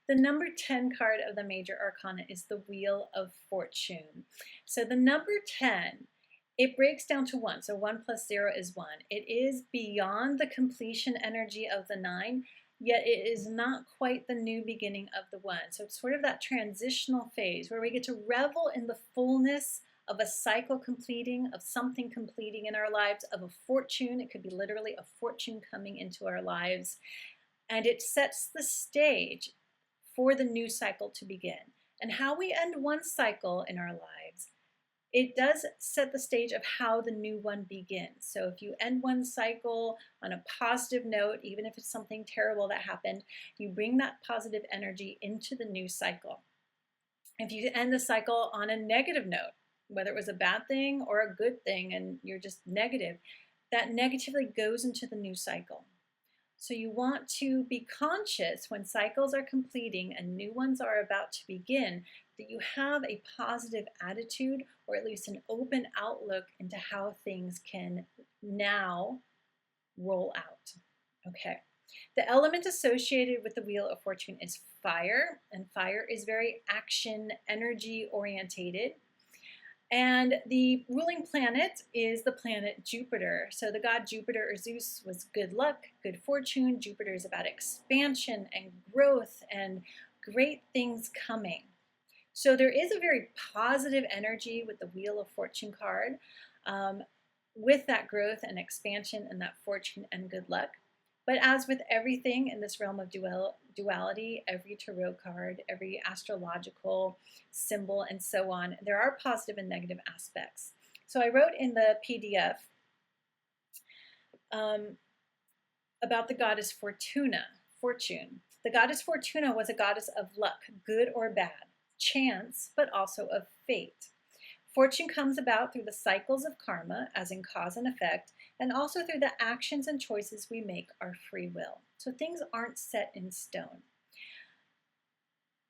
The number 10 card of the major arcana is the Wheel of Fortune. So the number 10, it breaks down to 1. So 1 plus 0 is 1. It is beyond the completion energy of the 9, yet it is not quite the new beginning of the 1. So it's sort of that transitional phase where we get to revel in the fullness of a cycle completing, of something completing in our lives, of a fortune. It could be literally a fortune coming into our lives. And it sets the stage for the new cycle to begin. And how we end one cycle in our lives, it does set the stage of how the new one begins. So if you end one cycle on a positive note, even if it's something terrible that happened, you bring that positive energy into the new cycle. If you end the cycle on a negative note, whether it was a bad thing or a good thing and you're just negative, that negatively goes into the new cycle. So you want to be conscious when cycles are completing and new ones are about to begin, that you have a positive attitude or at least an open outlook into how things can now roll out. Okay. The element associated with the Wheel of Fortune is fire, and fire is very action, energy orientated. And the ruling planet is the planet Jupiter. So the god Jupiter or Zeus was good luck, good fortune. Jupiter is about expansion and growth and great things coming. So there is a very positive energy with the Wheel of Fortune card, with that growth and expansion and that fortune and good luck. But as with everything in this realm of duality, every tarot card, every astrological symbol, and so on, there are positive and negative aspects. So I wrote in the PDF about the goddess Fortuna, fortune. The goddess Fortuna was a goddess of luck, good or bad, chance, but also of fate. Fortune comes about through the cycles of karma, as in cause and effect, and also through the actions and choices we make our free will. So things aren't set in stone.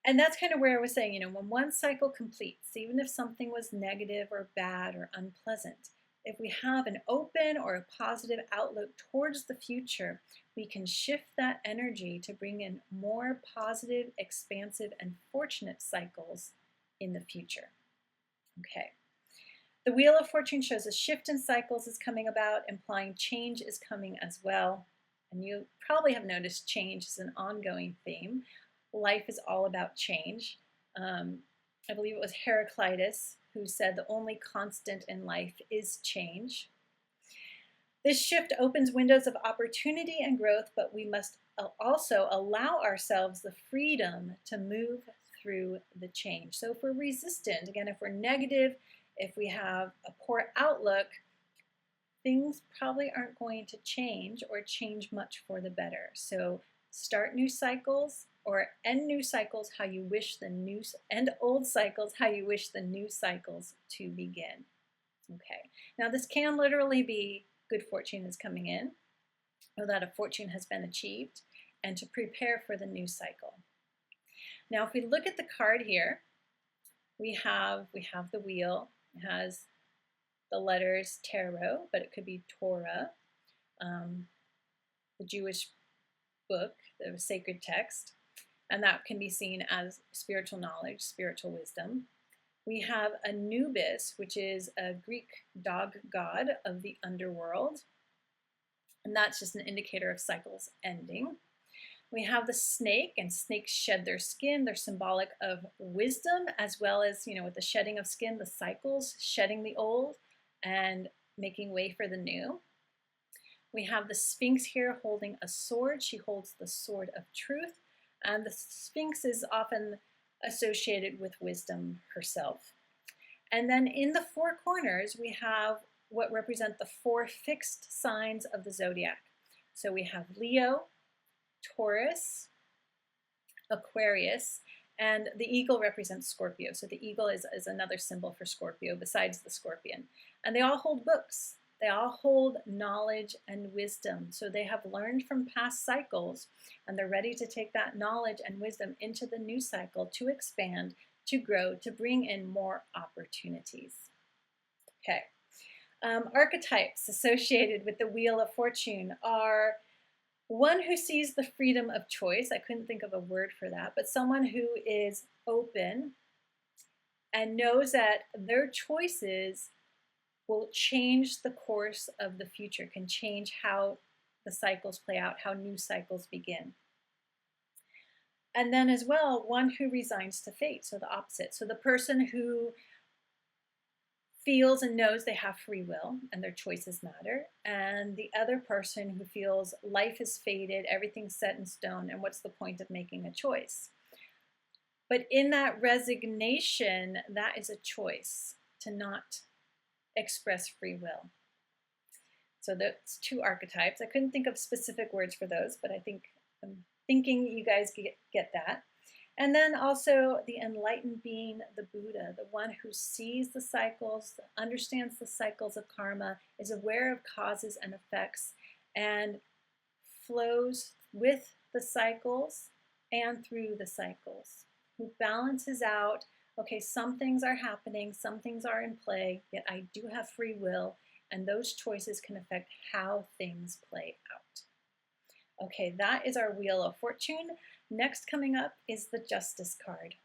And that's kind of where I was saying, when one cycle completes, even if something was negative or bad or unpleasant, if we have an open or a positive outlook towards the future, we can shift that energy to bring in more positive, expansive, and fortunate cycles in the future. Okay. The Wheel of Fortune shows a shift in cycles is coming about, implying change is coming as well. And you probably have noticed change is an ongoing theme. Life is all about change. I believe it was Heraclitus who said the only constant in life is change. This shift opens windows of opportunity and growth, but we must also allow ourselves the freedom to move through the change. So if we're resistant, again, if we're negative, if we have a poor outlook, things probably aren't going to change or change much for the better. So start new cycles or end new cycles how you wish the new, end old cycles how you wish the new cycles to begin. Okay, now this can literally be good fortune is coming in, or that a fortune has been achieved, and to prepare for the new cycle. Now if we look at the card here, we have the wheel. It has the letters tarot, but it could be Torah, the Jewish book, the sacred text, and that can be seen as spiritual knowledge, spiritual wisdom. We have Anubis, which is a Greek dog god of the underworld, and that's just an indicator of cycles ending. We have the snake, and snakes shed their skin. They're symbolic of wisdom, as well as, with the shedding of skin, the cycles, shedding the old and making way for the new. We have the Sphinx here holding a sword. She holds the sword of truth, and the Sphinx is often associated with wisdom herself. And then in the four corners, we have what represent the four fixed signs of the zodiac. So we have Leo, Taurus, Aquarius, and the eagle represents Scorpio. So the eagle is another symbol for Scorpio besides the scorpion. And they all hold books. They all hold knowledge and wisdom. So they have learned from past cycles, and they're ready to take that knowledge and wisdom into the new cycle to expand, to grow, to bring in more opportunities. Okay. Archetypes associated with the Wheel of Fortune are One who sees the freedom of choice, I couldn't think of a word for that, but someone who is open and knows that their choices will change the course of the future, can change how the cycles play out, how new cycles begin. And then as well, one who resigns to fate, so the opposite. So the person who feels and knows they have free will and their choices matter, and the other person who feels life is fated, everything's set in stone, and what's the point of making a choice? But in that resignation, that is a choice to not express free will. So that's two archetypes. I couldn't think of specific words for those, but I'm thinking you guys get that. And then also the enlightened being, the Buddha, the one who sees the cycles, understands the cycles of karma, is aware of causes and effects, and flows with the cycles and through the cycles, who balances out, okay, some things are happening, some things are in play, yet I do have free will, and those choices can affect how things play out. Okay, that is our Wheel of Fortune. Next coming up is the Justice card.